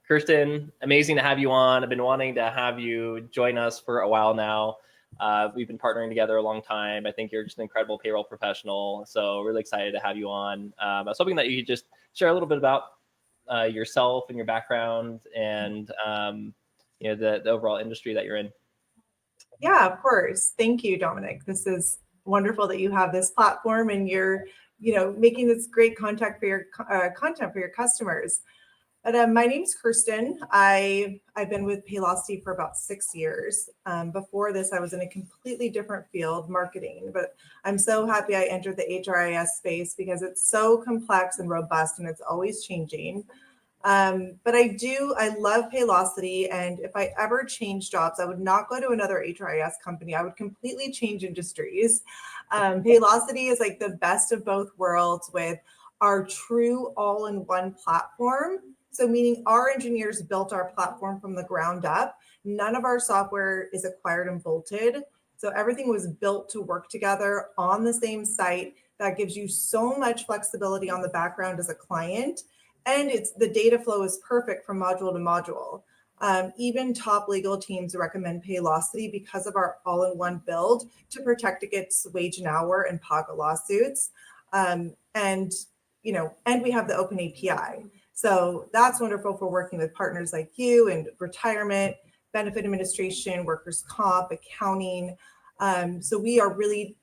Kirsten, amazing to have you on. I've been wanting to have you join us for a while now. We've been partnering together a long time. I think you're just an incredible payroll professional. So really excited to have you on. I was hoping that you could just share a little bit about yourself and your background and the overall industry that you're in. Yeah, of course. Thank you, Dominick. This is wonderful that you have this platform and you're, making this great content for your customers. But my name's Kristen. I've been with Paylocity for about 6 years. Before this, I was in a completely different field, marketing. But I'm so happy I entered the HRIS space because it's so complex and robust, and it's always changing. But I love Paylocity, and if I ever change jobs, I would not go to another HRIS company. I would completely change industries. Paylocity is like the best of both worlds with our true all-in-one platform. So meaning our engineers built our platform from the ground up. None of our software is acquired and bolted. So everything was built to work together on the same site. That gives you so much flexibility on the background as a client. And the data flow is perfect from module to module. Even top legal teams recommend Paylocity because of our all-in-one build to protect against wage and hour and PAGA lawsuits. And we have the open API. So that's wonderful for working with partners like you and retirement, benefit administration, workers' comp, accounting. So we are really,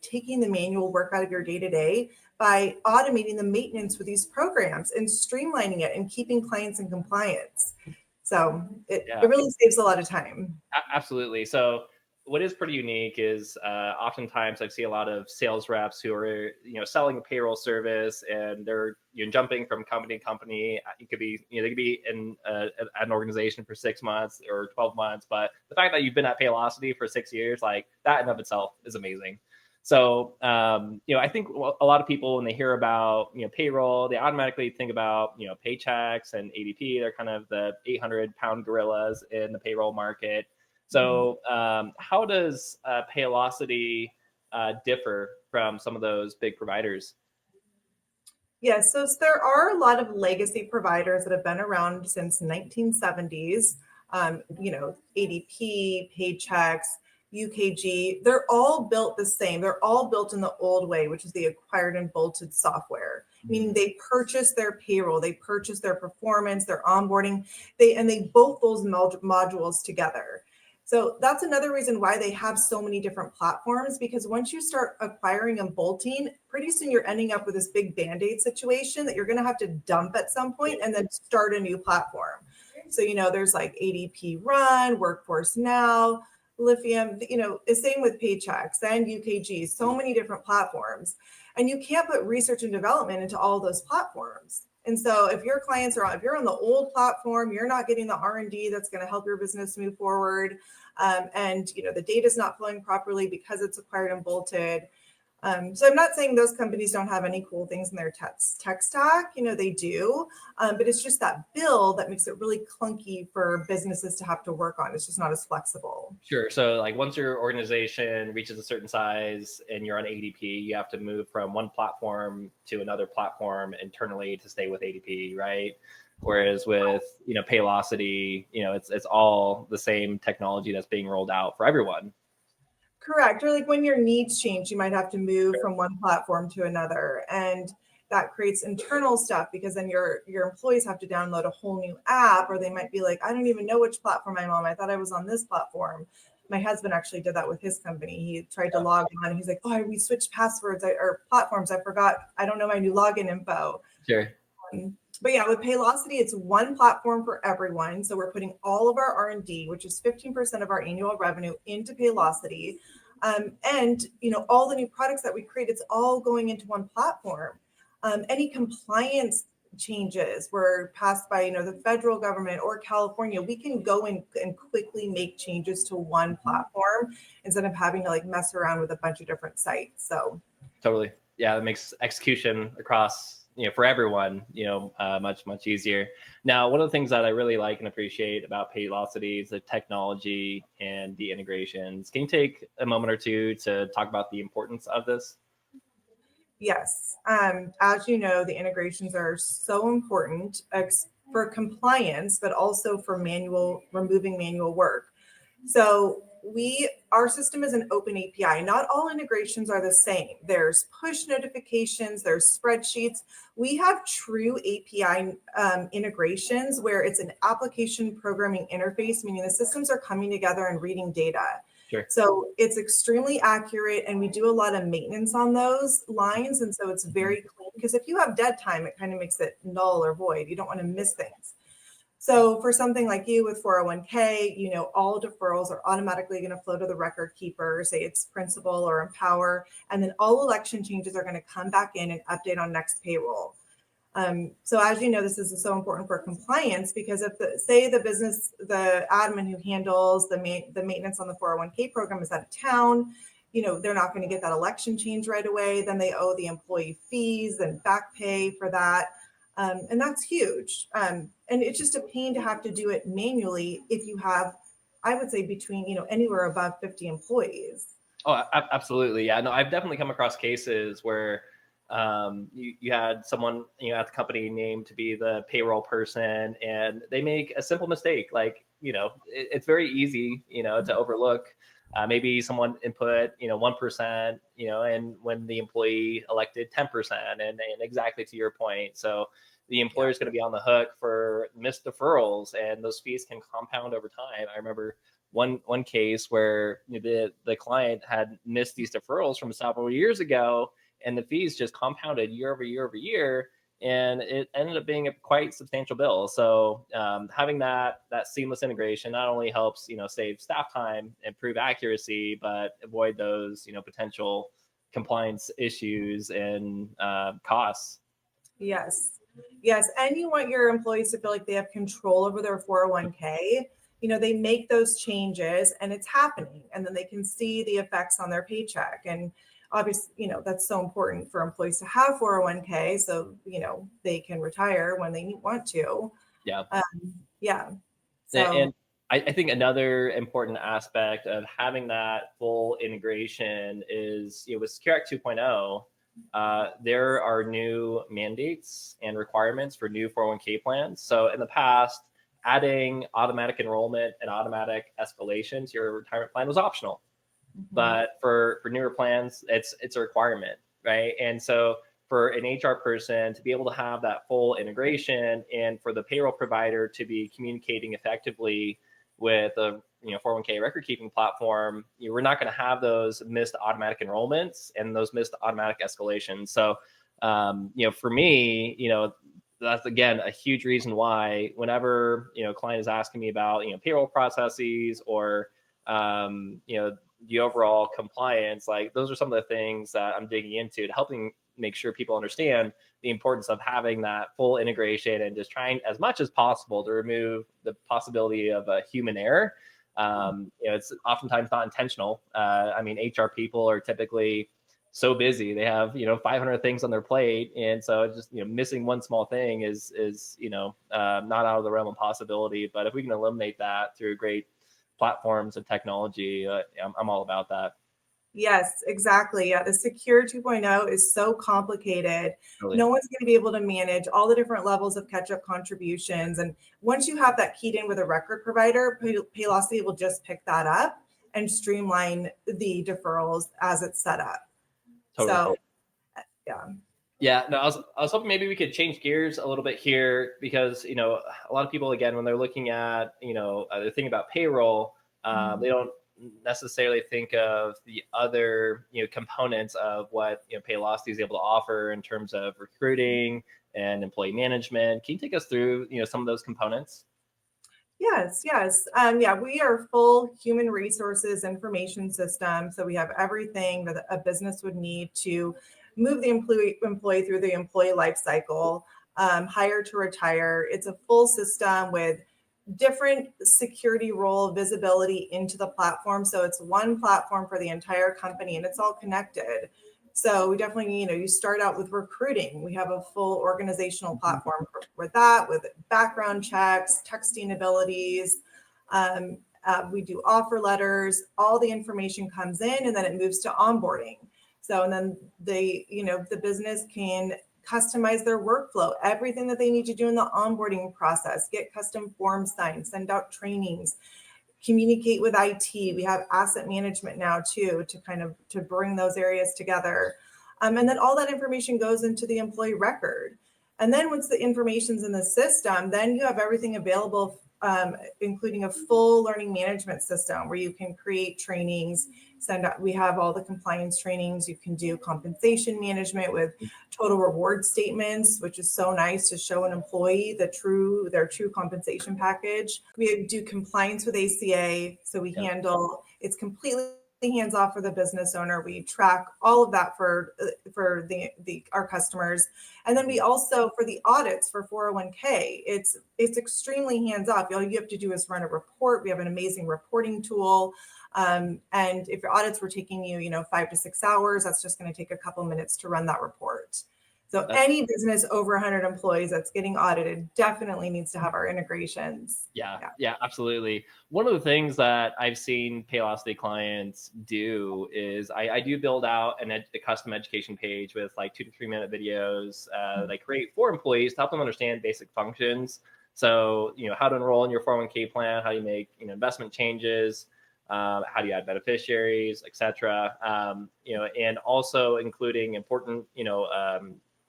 taking the manual work out of your day-to-day by automating the maintenance for these programs and streamlining it and keeping clients in compliance. So it really saves a lot of time. Absolutely. So what is pretty unique is oftentimes I see a lot of sales reps who are, selling a payroll service, and they're jumping from company to company. It could be, they could be in an organization for 6 months or 12 months, but the fact that you've been at Paylocity for 6 years, like that in of itself is amazing. So, I think a lot of people, when they hear about, payroll, they automatically think about, Paychecks and ADP. They're kind of the 800-pound gorillas in the payroll market. So how does Paylocity differ from some of those big providers? Yes, so there are a lot of legacy providers that have been around since 1970s. ADP, Paychecks, UKG, they're all built the same. They're all built in the old way, which is the acquired and bolted software, meaning they purchase their payroll, they purchase their performance, their onboarding, they bolt those modules together. So that's another reason why they have so many different platforms, because once you start acquiring and bolting, pretty soon you're ending up with this big Band-Aid situation that you're going to have to dump at some point and then start a new platform. So, there's like ADP Run, Workforce Now, Lithium, the same with Paychecks and UKG, so many different platforms. And you can't put research and development into all those platforms. And so if your clients if you're on the old platform, you're not getting the R&D that's going to help your business move forward. And the data is not flowing properly because it's acquired and bolted. So I'm not saying those companies don't have any cool things in their tech stack. They do, but it's just that build that makes it really clunky for businesses to have to work on. It's just not as flexible. Sure. So like once your organization reaches a certain size and you're on ADP, you have to move from one platform to another platform internally to stay with ADP, right? Whereas with, Paylocity, it's all the same technology that's being rolled out for everyone. Correct. Or like when your needs change, you might have to move from one platform to another. And that creates internal stuff because then your employees have to download a whole new app, or they might be like, I don't even know which platform I'm on. I thought I was on this platform. My husband actually did that with his company. He tried to log on and he's like, oh, we switched passwords or platforms. I forgot. I don't know my new login info. Sure. But yeah, with Paylocity, it's one platform for everyone. So we're putting all of our R&D, which is 15% of our annual revenue, into Paylocity. And all the new products that we create, it's all going into one platform. Any compliance changes were passed by the federal government or California, we can go in and quickly make changes to one platform instead of having to mess around with a bunch of different sites. So totally. Yeah, that makes execution across for everyone, much easier. Now, one of the things that I really like and appreciate about Paylocity is the technology and the integrations. Can you take a moment or two to talk about the importance of this? Yes. As you know, the integrations are so important, for compliance, but also for removing manual work. So our system is an open API. Not all integrations are the same. There's push notifications, there's spreadsheets. We have true API integrations where it's an application programming interface, meaning the systems are coming together and reading data. Sure. So it's extremely accurate, and we do a lot of maintenance on those lines. And so it's very clean, because if you have dead time, it kind of makes it null or void. You don't want to miss things. So for something like you with 401k, all deferrals are automatically going to flow to the record keeper, say it's Principal or Empower, and then all election changes are going to come back in and update on next payroll. So as you know, this is so important for compliance, because if the admin who handles the maintenance on the 401k program is out of town, they're not going to get that election change right away. Then they owe the employee fees and back pay for that. And that's huge. And it's just a pain to have to do it manually if you have, I would say, between, anywhere above 50 employees. Oh, absolutely. Yeah, no, I've definitely come across cases where you had someone, at the company named to be the payroll person, and they make a simple mistake. Like, it's very easy, to overlook. Maybe someone input, 1%, and when the employee elected 10%, and exactly to your point. So the employer is going to be on the hook for missed deferrals, and those fees can compound over time. I remember one case where the client had missed these deferrals from several years ago, and the fees just compounded year over year over year, and it ended up being a quite substantial bill. So having that seamless integration not only helps save staff time, improve accuracy, but avoid those potential compliance issues and costs. Yes, and you want your employees to feel like they have control over their 401k. They make those changes and it's happening, and then they can see the effects on their paycheck. And obviously, that's so important for employees to have 401k, so they can retire when they want to. Yeah. So, and I think another important aspect of having that full integration is, with Secure Act 2.0, there are new mandates and requirements for new 401k plans. So in the past, adding automatic enrollment and automatic escalation to your retirement plan was optional. But for newer plans, it's a requirement, right? And so for an HR person to be able to have that full integration, and for the payroll provider to be communicating effectively with a 401k record keeping platform, we're not going to have those missed automatic enrollments and those missed automatic escalations. So for me, that's again a huge reason why whenever a client is asking me about payroll processes or the overall compliance, like those are some of the things that I'm digging into to helping make sure people understand the importance of having that full integration and just trying as much as possible to remove the possibility of a human error. It's oftentimes not intentional. HR people are typically so busy. They have, 500 things on their plate. And so just, missing one small thing is not out of the realm of possibility. But if we can eliminate that through great platforms and technology, I'm all about that. Yes, exactly. Yeah, the Secure 2.0 is so complicated. Really. No one's going to be able to manage all the different levels of catch-up contributions. And once you have that keyed in with a record provider, Paylocity will just pick that up and streamline the deferrals as it's set up. Totally. So, yeah. Yeah, no, I was hoping maybe we could change gears a little bit here, because a lot of people, again, when they're looking at they're thinking about payroll, they don't necessarily think of the other components of what Paylocity is able to offer in terms of recruiting and employee management. Can you take us through some of those components? Yes. Yeah, we are full human resources information system. So we have everything that a business would need to move the employee through the employee life cycle, hire to retire. It's a full system with different security role visibility into the platform. So it's one platform for the entire company, and it's all connected. So we definitely, you start out with recruiting. We have a full organizational platform with that, with background checks, texting abilities. We do offer letters. All the information comes in, and then it moves to onboarding. So, and then the business can customize their workflow, everything that they need to do in the onboarding process, get custom forms signed, send out trainings, communicate with IT. We have asset management now too, to bring those areas together. And then all that information goes into the employee record. And then once the information's in the system, then you have everything available, including a full learning management system where you can create trainings, send out, we have all the compliance trainings. You can do compensation management with total reward statements, which is so nice to show an employee their true compensation package. We do compliance with ACA. So we handle, it's completely hands off for the business owner. We track all of that for our customers. And then we also, for the audits for 401k, it's extremely hands off. All you have to do is run a report. We have an amazing reporting tool. And if your audits were taking you, 5 to 6 hours, that's just going to take a couple minutes to run that report. So any business over 100 employees that's getting audited definitely needs to have our integrations. Yeah, absolutely. One of the things that I've seen Paylocity clients do is I do build out a custom education page with like 2 to 3 minute videos that I create for employees to help them understand basic functions. So, how to enroll in your 401k plan, how you make investment changes, how do you add beneficiaries, etc. And also including important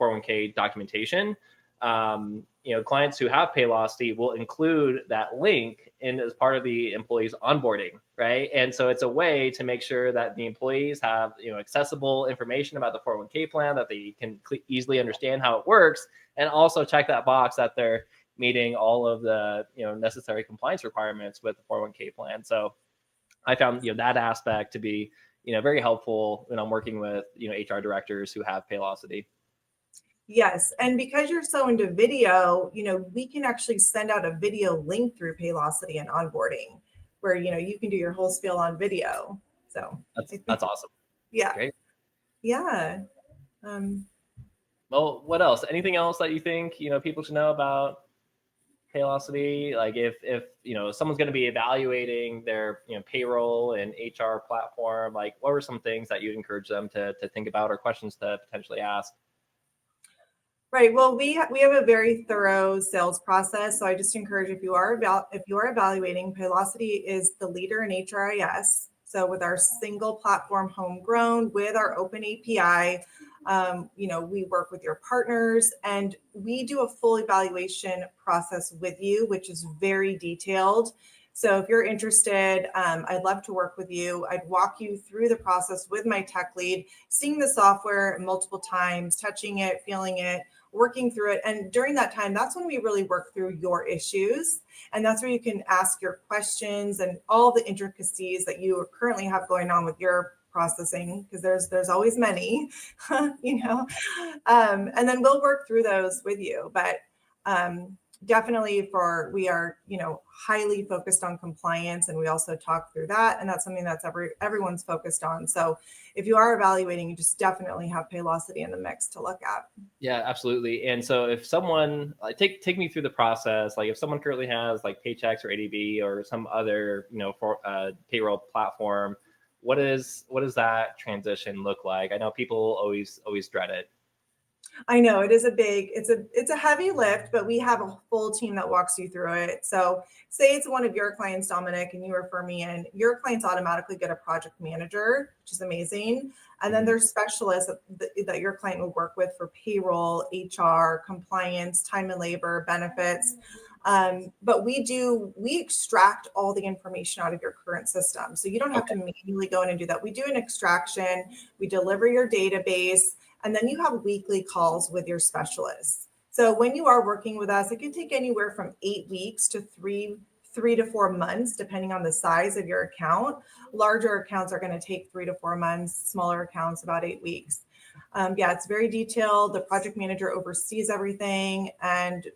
401k documentation. Clients who have Paylocity will include that link in as part of the employee's onboarding, right? And so it's a way to make sure that the employees have accessible information about the 401k plan, that they can easily understand how it works, and also check that box that they're meeting all of the necessary compliance requirements with the 401k plan. So I found that aspect to be very helpful when I'm working with HR directors who have Paylocity. Yes. And because you're so into video, we can actually send out a video link through Paylocity and onboarding where, you can do your whole spiel on video. So that's awesome. Yeah. Great. Yeah. Well, what else? Anything else that you think, people should know about Paylocity? Like if someone's going to be evaluating their, payroll and HR platform, like what were some things that you'd encourage them to think about or questions to potentially ask? Right. Well, we have a very thorough sales process. So I just encourage if you are evaluating, Paylocity is the leader in HRIS. So with our single platform homegrown with our open API, we work with your partners and we do a full evaluation process with you, which is very detailed. So if you're interested, I'd love to work with you. I'd walk you through the process with my tech lead, seeing the software multiple times, touching it, feeling it, working through it. And during that time, that's when we really work through your issues. And that's where you can ask your questions and all the intricacies that you currently have going on with your processing, because there's always many, and then we'll work through those with you. But definitely we are, highly focused on compliance, and we also talk through that. And that's something that's everyone's focused on. So if you are evaluating, you just definitely have Paylocity in the mix to look at. Yeah, absolutely. And so if someone take me through the process, like if someone currently has like Paychecks or ADB or some other, payroll platform, what does that transition look like? I know people always dread it. I know it is it's a heavy lift, but we have a full team that walks you through it. So say it's one of your clients, Dominick, and you refer me in, your clients automatically get a project manager, which is amazing. And then there's specialists that your client will work with for payroll, HR, compliance, time and labor, benefits. But we extract all the information out of your current system. So you don't have to manually go in and do that. We do an extraction, we deliver your database, and then you have weekly calls with your specialists. So when you are working with us, it can take anywhere from 8 weeks to three to 4 months, depending on the size of your account. Larger accounts are going to take 3 to 4 months, smaller accounts about 8 weeks. It's very detailed. The project manager oversees everything. And,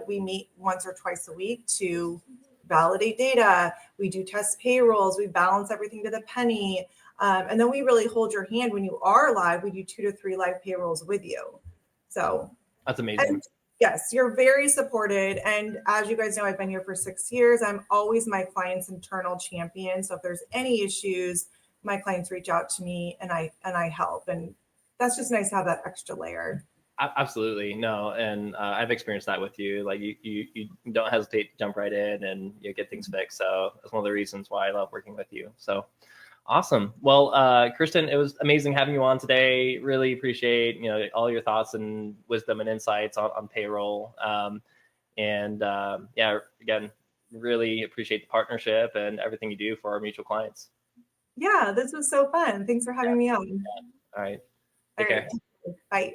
we meet once or twice a week to validate data. We do test payrolls. We balance everything to the penny. And then we really hold your hand when you are live. We do 2 to 3 live payrolls with you. So that's amazing. Yes, you're very supported. And as you guys know, I've been here for 6 years. I'm always my client's internal champion. So if there's any issues, my clients reach out to me and I help. And that's just nice to have that extra layer. Absolutely. No. And I've experienced that with you. Like you don't hesitate to jump right in and you get things fixed. So that's one of the reasons why I love working with you. So awesome. Well, Kristen, it was amazing having you on today. Really appreciate, all your thoughts and wisdom and insights on payroll. Yeah, again, really appreciate the partnership and everything you do for our mutual clients. Yeah, this was so fun. Thanks for having me on. All right. All Take right. care. Bye.